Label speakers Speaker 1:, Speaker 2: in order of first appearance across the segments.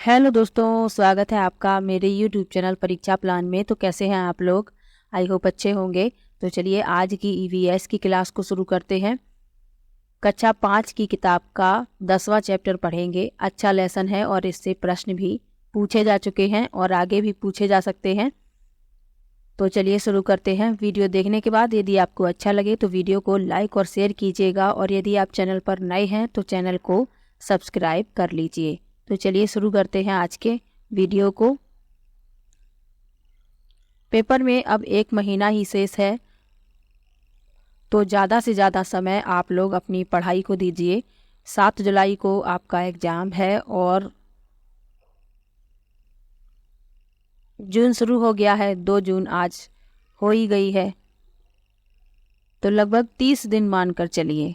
Speaker 1: Hello दोस्तों, स्वागत है आपका मेरे यूट्यूब चैनल परीक्षा प्लान में। तो कैसे हैं आप लोग? आई होप अच्छे होंगे। तो चलिए आज की ईवीएस की क्लास को शुरू करते हैं। कक्षा 5 की किताब का 10वां चैप्टर पढ़ेंगे। अच्छा लेसन है और इससे प्रश्न भी पूछे जा चुके हैं और आगे भी पूछे जा सकते हैं। तो चलिए शुरू करते हैं। वीडियो देखने के बाद यदि आपको अच्छा लगे तो वीडियो को लाइक और शेयर कीजिएगा, और यदि आप चैनल पर नए हैं तो चैनल को सब्सक्राइब कर लीजिए। तो चलिए शुरू करते हैं आज के वीडियो को। पेपर में अब 1 महीना ही शेष है, तो ज़्यादा से ज़्यादा समय आप लोग अपनी पढ़ाई को दीजिए। 7 जुलाई को आपका एग्ज़ाम है और जून शुरू हो गया है। 2 जून आज हो ही गई है, तो लगभग 30 दिन मानकर चलिए।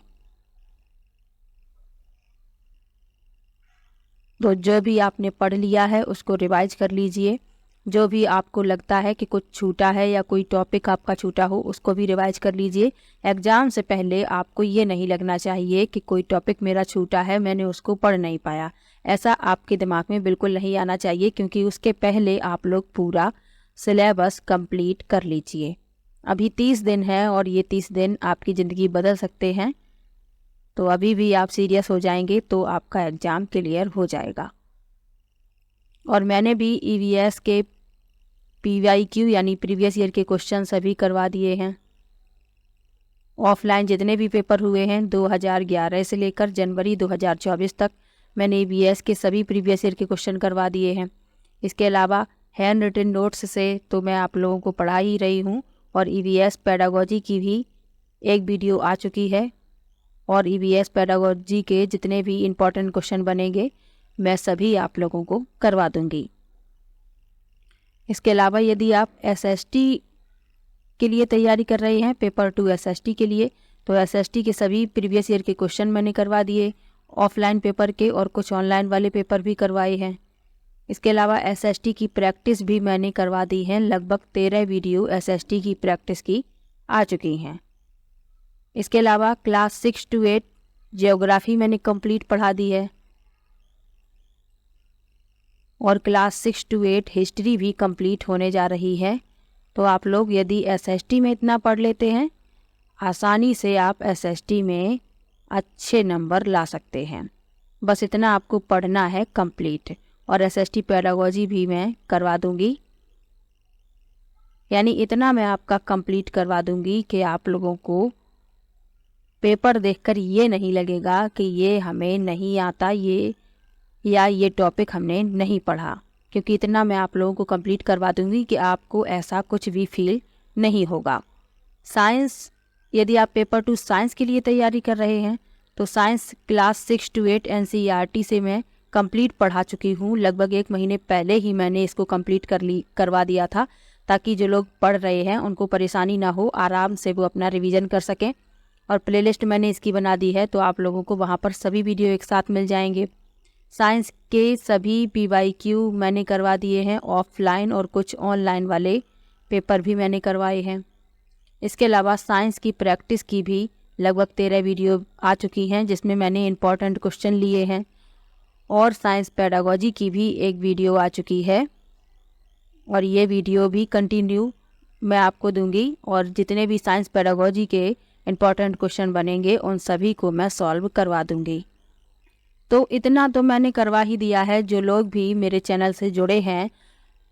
Speaker 1: तो जो भी आपने पढ़ लिया है उसको रिवाइज कर लीजिए। जो भी आपको लगता है कि कुछ छूटा है या कोई टॉपिक आपका छूटा हो उसको भी रिवाइज कर लीजिए। एग्ज़ाम से पहले आपको ये नहीं लगना चाहिए कि कोई टॉपिक मेरा छूटा है, मैंने उसको पढ़ नहीं पाया। ऐसा आपके दिमाग में बिल्कुल नहीं आना चाहिए, क्योंकि उसके पहले आप लोग पूरा सिलेबस कंप्लीट कर लीजिए। अभी 30 दिन है और ये 30 दिन आपकी ज़िंदगी बदल सकते हैं। तो अभी भी आप सीरियस हो जाएंगे तो आपका एग्ज़ाम क्लियर हो जाएगा। और मैंने भी ईवीएस के पीवाईक्यू यानी प्रीवियस ईयर के क्वेश्चन सभी करवा दिए हैं। ऑफलाइन जितने भी पेपर हुए हैं 2011 से लेकर जनवरी 2024 तक मैंने ईवीएस के सभी प्रीवियस ईयर के क्वेश्चन करवा दिए हैं। इसके अलावा हैंड रिटन नोट्स से तो मैं आप लोगों को पढ़ा ही रही हूँ, और ईवीएस पेडागोजी की भी एक वीडियो आ चुकी है। और ईवीएस पेडागोजी के जितने भी इम्पोर्टेंट क्वेश्चन बनेंगे मैं सभी आप लोगों को करवा दूंगी। इसके अलावा यदि आप एसएसटी के लिए तैयारी कर रहे हैं, पेपर 2 एसएसटी के लिए, तो एसएसटी के सभी प्रीवियस ईयर के क्वेश्चन मैंने करवा दिए। ऑफलाइन पेपर के और कुछ ऑनलाइन वाले पेपर भी करवाए हैं। इसके अलावा एसएसटी की प्रैक्टिस भी मैंने करवा दी है। लगभग 13 वीडियो एसएसटी की प्रैक्टिस की आ चुकी हैं। इसके अलावा क्लास 6 to 8 जियोग्राफी मैंने कंप्लीट पढ़ा दी है, और क्लास 6 to 8 हिस्ट्री भी कंप्लीट होने जा रही है। तो आप लोग यदि एसएसटी में इतना पढ़ लेते हैं, आसानी से आप एसएसटी में अच्छे नंबर ला सकते हैं। बस इतना आपको पढ़ना है कंप्लीट। और एसएसटी पेडागोजी भी मैं करवा दूंगी, यानी इतना मैं आपका कंप्लीट करवा दूंगी कि आप लोगों को पेपर देखकर ये नहीं लगेगा कि ये हमें नहीं आता, ये टॉपिक हमने नहीं पढ़ा। क्योंकि इतना मैं आप लोगों को कंप्लीट करवा दूंगी कि आपको ऐसा कुछ भी फील नहीं होगा। साइंस, यदि आप पेपर 2 साइंस के लिए तैयारी कर रहे हैं तो साइंस क्लास 6 to 8 एनसीईआरटी से मैं कंप्लीट पढ़ा चुकी हूँ। लगभग 1 महीने पहले ही मैंने इसको कंप्लीट करवा दिया था, ताकि जो लोग पढ़ रहे हैं उनको परेशानी ना हो, आराम से वो अपना रिवीजन कर सकें। और प्लेलिस्ट मैंने इसकी बना दी है, तो आप लोगों को वहाँ पर सभी वीडियो एक साथ मिल जाएंगे। साइंस के सभी पीवाईक्यू मैंने करवा दिए हैं। ऑफलाइन और कुछ ऑनलाइन वाले पेपर भी मैंने करवाए हैं। इसके अलावा साइंस की प्रैक्टिस की भी लगभग 13 वीडियो आ चुकी हैं, जिसमें मैंने इम्पॉर्टेंट क्वेश्चन लिए हैं। और साइंस पेडागोजी की भी एक वीडियो आ चुकी है, और ये वीडियो भी कंटिन्यू मैं आपको दूंगी। और जितने भी साइंस पेडागोजी के इम्पॉर्टेंट क्वेश्चन बनेंगे उन सभी को मैं सॉल्व करवा दूंगी। तो इतना तो मैंने करवा ही दिया है। जो लोग भी मेरे चैनल से जुड़े हैं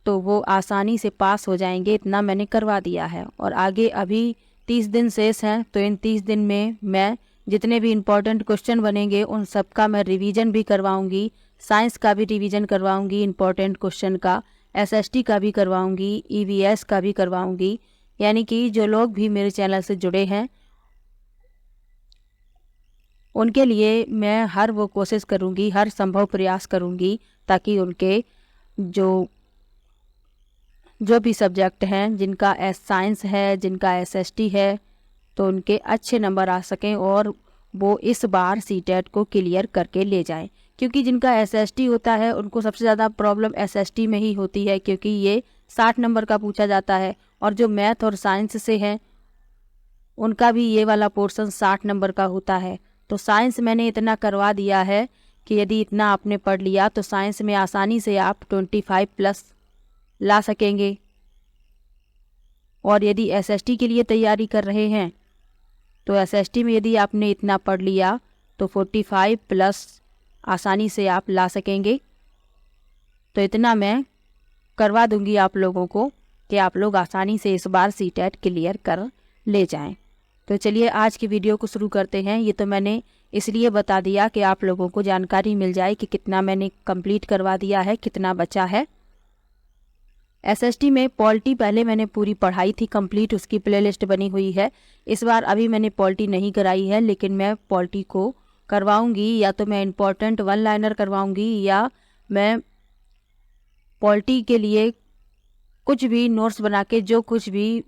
Speaker 1: तो वो आसानी से पास हो जाएंगे, इतना मैंने करवा दिया है। और आगे अभी 30 दिन शेष हैं, तो इन 30 दिन में मैं जितने भी इम्पोर्टेंट क्वेश्चन बनेंगे उन सब का मैं रिवीजन भी करवाऊंगी। साइंस का भी रिवीजन करवाऊंगी इम्पोर्टेंट क्वेश्चन का, एसएसटी का भी करवाऊंगी, ईवीएस का भी करवाऊंगी। यानी कि जो लोग भी मेरे चैनल से जुड़े हैं उनके लिए मैं हर वो कोशिश करूंगी, हर संभव प्रयास करूंगी, ताकि उनके जो भी सब्जेक्ट हैं, जिनका साइंस है, जिनका एसएसटी है, तो उनके अच्छे नंबर आ सकें और वो इस बार सीटेट को क्लियर करके ले जाएं। क्योंकि जिनका एसएसटी होता है उनको सबसे ज़्यादा प्रॉब्लम एसएसटी में ही होती है, क्योंकि ये 60 नंबर का पूछा जाता है। और जो मैथ और साइंस से हैं उनका भी ये वाला पोर्शन 60 नंबर का होता है। तो साइंस मैंने इतना करवा दिया है कि यदि इतना आपने पढ़ लिया तो साइंस में आसानी से आप 25+ ला सकेंगे। और यदि एसएसटी के लिए तैयारी कर रहे हैं तो एसएसटी में यदि आपने इतना पढ़ लिया तो 45+ आसानी से आप ला सकेंगे। तो इतना मैं करवा दूंगी आप लोगों को कि आप लोग आसानी से इस बार सीटेट क्लियर कर ले जाएं। तो चलिए आज की वीडियो को शुरू करते हैं। ये तो मैंने इसलिए बता दिया कि आप लोगों को जानकारी मिल जाए कि कितना मैंने कंप्लीट करवा दिया है, कितना बचा है। एसएसटी में पॉलिटी पहले मैंने पूरी पढ़ाई थी कंप्लीट, उसकी प्लेलिस्ट बनी हुई है। इस बार अभी मैंने पॉलिटी नहीं कराई है, लेकिन मैं पॉलिटी को करवाऊंगी। या तो मैं इम्पोर्टेंट 1 लाइनर करवाऊंगी या मैं पॉलिटी के लिए कुछ भी नोट्स बना के जो कुछ भी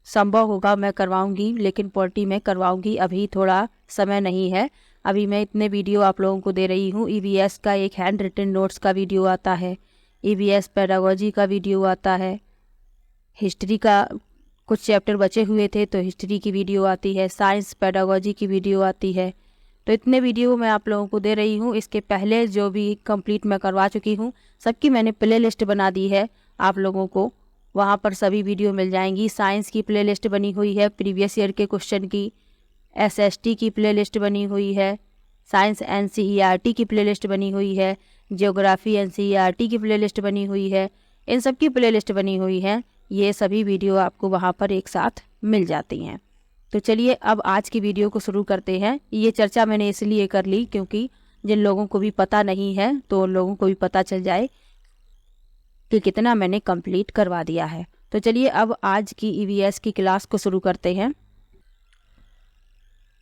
Speaker 1: संभव होगा मैं करवाऊंगी, लेकिन पॉलिटी में करवाऊंगी। अभी थोड़ा समय नहीं है। अभी मैं इतने वीडियो आप लोगों को दे रही हूँ। ईवीएस का एक हैंड रिटन नोट्स का वीडियो आता है, ईवीएस पेडागोजी का वीडियो आता है, हिस्ट्री का कुछ चैप्टर बचे हुए थे तो हिस्ट्री की वीडियो आती है, साइंस पेडागोजी की वीडियो आती है। तो इतने वीडियो मैं आप लोगों को दे रही हूँ। इसके पहले जो भी कंप्लीट मैं करवा चुकी हूँ सबकी मैंने प्ले लिस्ट बना दी है आप लोगों को, वहाँ पर सभी वीडियो मिल जाएंगी। साइंस की प्ले लिस्ट बनी हुई है, प्रीवियस ईयर के क्वेश्चन की, एसएसटी की प्ले लिस्ट बनी हुई है, साइंस एनसीईआरटी की प्ले लिस्ट बनी हुई है, ज्योग्राफी एनसीईआरटी की प्ले लिस्ट बनी हुई है। इन सब की प्ले लिस्ट बनी हुई है। ये सभी वीडियो आपको वहाँ पर एक साथ मिल जाती हैं। तो चलिए अब आज की वीडियो को शुरू करते हैं। ये चर्चा मैंने इसलिए कर ली क्योंकि जिन लोगों को भी पता नहीं है तो उन लोगों को भी पता चल जाए कि कितना मैंने कंप्लीट करवा दिया है। तो चलिए अब आज की ईवीएस की क्लास को शुरू करते हैं।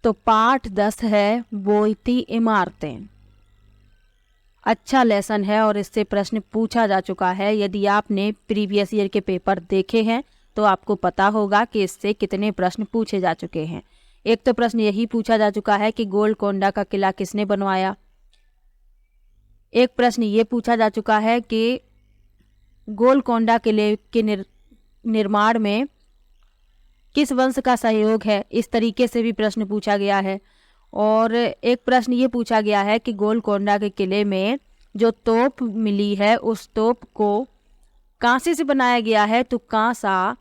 Speaker 1: तो पाठ 10 है बोलती इमारतें। अच्छा लेसन है और इससे प्रश्न पूछा जा चुका है। यदि आपने प्रीवियस ईयर के पेपर देखे हैं तो आपको पता होगा कि इससे कितने प्रश्न पूछे जा चुके हैं। एक तो प्रश्न यही पूछा जा चुका है कि गोलकोंडा का किला किसने बनवाया। एक प्रश्न ये पूछा जा चुका है कि गोलकोंडा किले के निर्माण में किस वंश का सहयोग है। इस तरीके से भी प्रश्न पूछा गया है। और एक प्रश्न ये पूछा गया है कि गोलकोंडा के किले में जो तोप मिली है उस तोप को कांसे से बनाया गया है, तो कांसा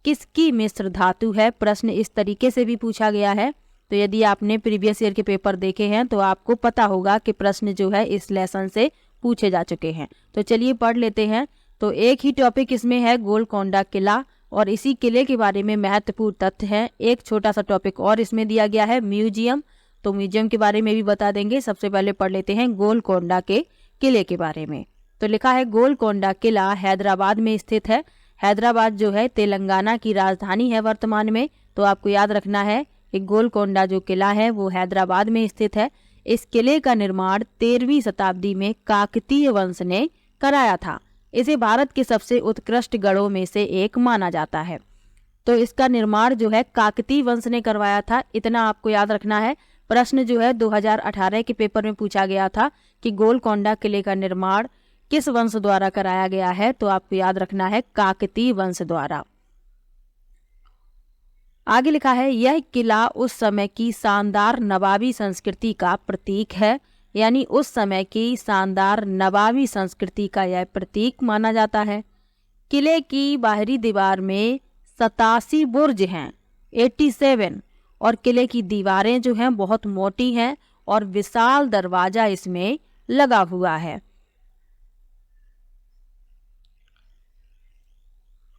Speaker 1: किसकी मिश्र धातु है। प्रश्न इस तरीके से भी पूछा गया है। तो यदि आपने प्रीवियस ईयर के पेपर देखे हैं तो आपको पता होगा कि प्रश्न जो है इस लेसन से पूछे जा चुके हैं। तो चलिए पढ़ लेते हैं। तो एक ही टॉपिक इसमें है गोलकोंडा किला और इसी किले के बारे में महत्वपूर्ण तथ्य हैं। एक छोटा सा टॉपिक और इसमें दिया गया है म्यूजियम, तो म्यूजियम के बारे में भी बता देंगे। सबसे पहले पढ़ लेते हैं गोलकोंडा के किले के बारे में। तो लिखा है गोलकोंडा किला हैदराबाद में स्थित है। हैदराबाद जो है तेलंगाना की राजधानी है वर्तमान में। तो आपको याद रखना है कि गोलकोंडा जो किला है वो हैदराबाद में स्थित है। इस किले का निर्माण 13वीं शताब्दी में काकतीय वंश ने कराया था। इसे भारत के सबसे उत्कृष्ट गढ़ों में से एक माना जाता है। तो इसका निर्माण जो है काकतीय वंश ने करवाया था, इतना आपको याद रखना है। प्रश्न जो है 2018 के पेपर में पूछा गया था कि गोलकोंडा किले का निर्माण किस वंश द्वारा कराया गया है, तो आपको याद रखना है काकतीय वंश द्वारा। आगे लिखा है यह किला उस समय की शानदार नवाबी संस्कृति का प्रतीक है। यानी उस समय की शानदार नवाबी संस्कृति का यह प्रतीक माना जाता है। किले की बाहरी दीवार में 87 बुर्ज हैं, 87, और किले की दीवारें जो हैं बहुत मोटी हैं और विशाल दरवाजा इसमें लगा हुआ है।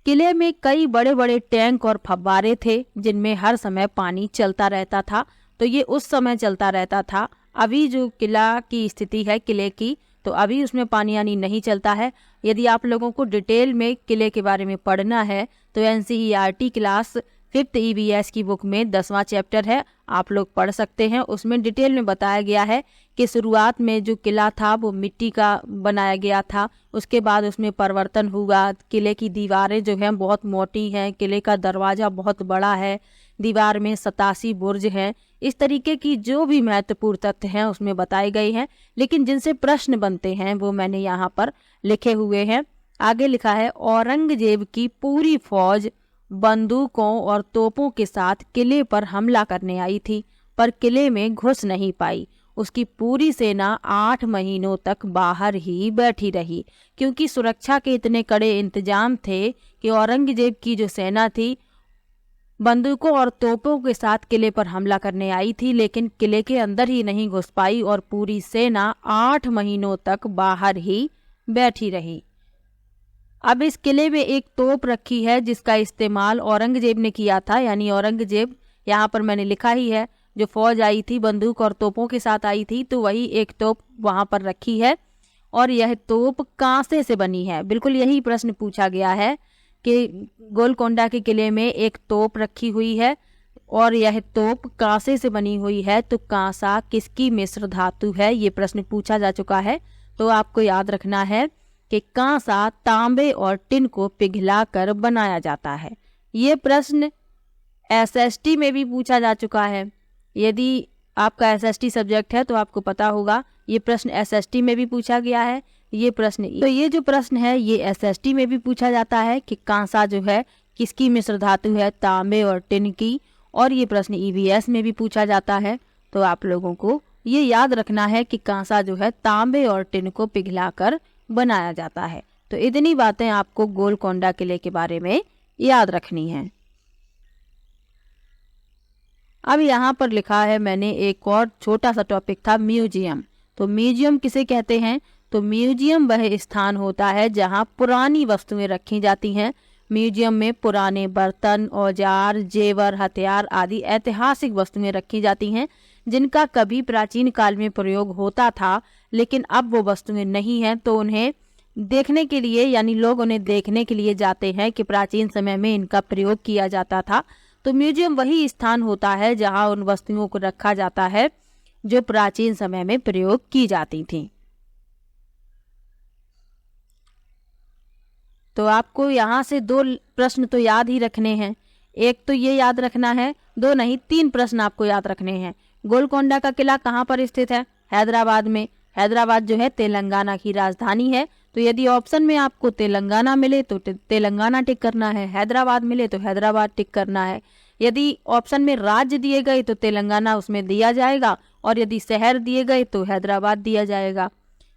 Speaker 1: किले में कई बड़े बड़े टैंक और फव्वारे थे जिनमें हर समय पानी चलता रहता था। तो ये उस समय चलता रहता था। अभी जो किला की स्थिति है किले की, तो अभी उसमें पानी यानी नहीं चलता है। यदि आप लोगों को डिटेल में किले के बारे में पढ़ना है तो एनसीईआरटी क्लास 5th ईवीएस की बुक में 10वां चैप्टर है, आप लोग पढ़ सकते हैं। उसमें डिटेल में बताया गया है कि शुरुआत में जो किला था वो मिट्टी का बनाया गया था, उसके बाद उसमें परिवर्तन हुआ। किले की दीवारें जो हैं बहुत मोटी हैं, किले का दरवाज़ा बहुत बड़ा है, दीवार में 87 बुर्ज हैं। इस तरीके की जो भी महत्वपूर्ण तथ्य हैं उसमें बताए गए हैं, लेकिन जिनसे प्रश्न बनते हैं वो मैंने यहाँ पर लिखे हुए हैं। आगे लिखा है औरंगजेब की पूरी फौज बंदूकों और तोपों के साथ किले पर हमला करने आई थी, पर किले में घुस नहीं पाई उसकी पूरी सेना 8 महीनों तक बाहर ही बैठी रही, क्योंकि सुरक्षा के इतने कड़े इंतजाम थे कि औरंगजेब की जो सेना थी बंदूकों और तोपों के साथ किले पर हमला करने आई थी, लेकिन किले के अंदर ही नहीं घुस पाई और पूरी सेना 8 महीनों तक बाहर ही बैठी रही। अब इस किले में एक तोप रखी है जिसका इस्तेमाल औरंगजेब ने किया था, यानी औरंगजेब, यहाँ पर मैंने लिखा ही है, जो फौज आई थी बंदूक और तोपों के साथ आई थी, तो वही एक तोप वहां पर रखी है और यह तोप कांसे से बनी है। बिल्कुल यही प्रश्न पूछा गया है कि गोलकोंडा के किले में एक तोप रखी हुई है और यह तोप कांसे से बनी हुई है, तो कांसा किसकी मिश्र धातु है, ये प्रश्न पूछा जा चुका है। तो आपको याद रखना है कि कांसा तांबे और टिन को पिघलाकर बनाया जाता है। ये प्रश्न एसएसटी में भी पूछा जा चुका है। यदि आपका एसएसटी सब्जेक्ट है तो आपको पता होगा, ये प्रश्न एसएसटी में भी पूछा गया है। ये जो प्रश्न है ये एसएसटी में भी पूछा जाता है कि कांसा जो है किसकी मिश्र धातु है, तांबे और टिन की, और ये प्रश्न ईवीएस में भी पूछा जाता है। तो आप लोगों को ये याद रखना है कि कांसा जो है तांबे और टिन को पिघलाकर बनाया जाता है। तो इतनी बातें आपको गोलकोंडा किले के बारे में याद रखनी है। अब यहाँ पर लिखा है मैंने एक और छोटा सा टॉपिक था, म्यूजियम। तो म्यूजियम किसे कहते हैं? तो म्यूजियम वह स्थान होता है जहाँ पुरानी वस्तुएं रखी जाती हैं। म्यूजियम में पुराने बर्तन, औजार, जेवर, हथियार आदि ऐतिहासिक वस्तुएं रखी जाती हैं जिनका कभी प्राचीन काल में प्रयोग होता था, लेकिन अब वो वस्तुएं नहीं हैं, तो उन्हें देखने के लिए, यानी लोग उन्हें देखने के लिए जाते हैं कि प्राचीन समय में इनका प्रयोग किया जाता था। तो म्यूजियम वही स्थान होता है जहां उन वस्तुओं को रखा जाता है जो प्राचीन समय में प्रयोग की जाती थी। तो आपको यहाँ से 2 प्रश्न तो याद ही रखने हैं। एक तो ये याद रखना है, 2 नहीं 3 प्रश्न आपको याद रखने हैं। गोलकोंडा का किला कहाँ पर स्थित है? हैदराबाद में। हैदराबाद जो है तेलंगाना की राजधानी है। तो यदि ऑप्शन में आपको तेलंगाना मिले तो तेलंगाना टिक करना है, हैदराबाद मिले तो हैदराबाद टिक करना है। यदि ऑप्शन में राज्य दिए गए तो तेलंगाना उसमें दिया जाएगा, और यदि शहर दिए गए तो हैदराबाद दिया जाएगा।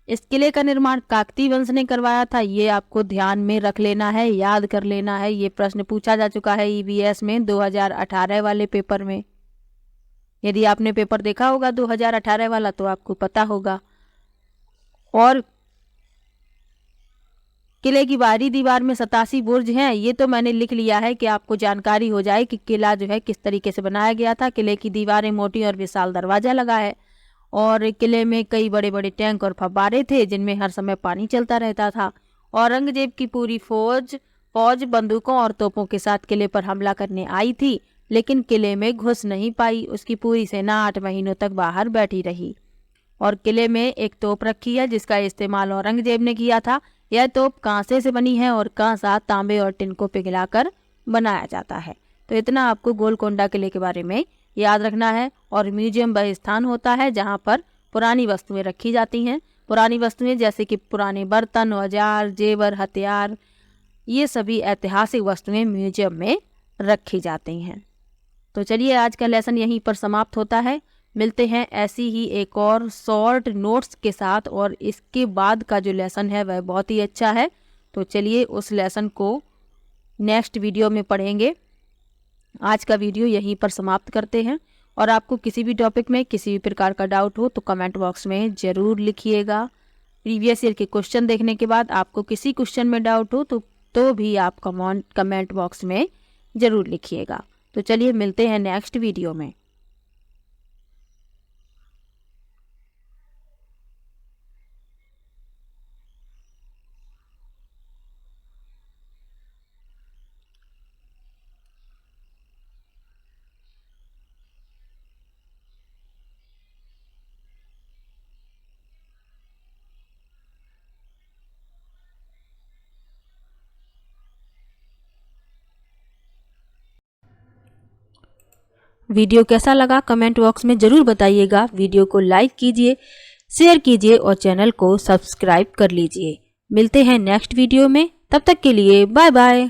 Speaker 1: इस किले का निर्माण काकतीय वंश ने करवाया था, ये आपको ध्यान में रख लेना है, याद कर लेना है। ये प्रश्न पूछा जा चुका है ईवीएस में 2018 वाले पेपर में। यदि आपने पेपर देखा होगा 2018 वाला तो आपको पता होगा। और किले की बाहरी दीवार में 87 बुर्ज हैं, ये तो मैंने लिख लिया है कि आपको जानकारी हो जाए कि किला जो है किस तरीके से बनाया गया था। किले की दीवारें मोटी और विशाल दरवाजा लगा है, और किले में कई बड़े बड़े टैंक और फव्वारे थे जिनमें हर समय पानी चलता रहता था। औरंगजेब की पूरी फौज बंदूकों और तोपों के साथ किले पर हमला करने आई थी, लेकिन किले में घुस नहीं पाई। उसकी पूरी सेना 8 महीनों तक बाहर बैठी रही। और किले में एक तोप रखी है जिसका इस्तेमाल औरंगजेब ने किया था। यह तोप कांसे से बनी है और कांसा तांबे और टिन को पिघलाकर बनाया जाता है। तो इतना आपको गोलकोंडा किले के बारे में याद रखना है। और म्यूजियम वह स्थान होता है जहाँ पर पुरानी वस्तुएं रखी जाती हैं। पुरानी वस्तुएं जैसे कि पुराने बर्तन, औजार, जेवर, हथियार, ये सभी ऐतिहासिक वस्तुएं म्यूजियम में रखी जाती हैं। तो चलिए आज का लेसन यहीं पर समाप्त होता है। मिलते हैं ऐसी ही एक और शॉर्ट नोट्स के साथ, और इसके बाद का जो लेसन है वह बहुत ही अच्छा है। तो चलिए उस लेसन को नेक्स्ट वीडियो में पढ़ेंगे। आज का वीडियो यहीं पर समाप्त करते हैं। और आपको किसी भी टॉपिक में किसी भी प्रकार का डाउट हो तो कमेंट बॉक्स में ज़रूर लिखिएगा। प्रीवियस ईयर के क्वेश्चन देखने के बाद आपको किसी क्वेश्चन में डाउट हो तो भी आप कमेंट बॉक्स में ज़रूर लिखिएगा। तो चलिए मिलते हैं नेक्स्ट वीडियो में। वीडियो कैसा लगा कमेंट बॉक्स में ज़रूर बताइएगा। वीडियो को लाइक कीजिए, शेयर कीजिए और चैनल को सब्सक्राइब कर लीजिए। मिलते हैं नेक्स्ट वीडियो में, तब तक के लिए बाय बाय।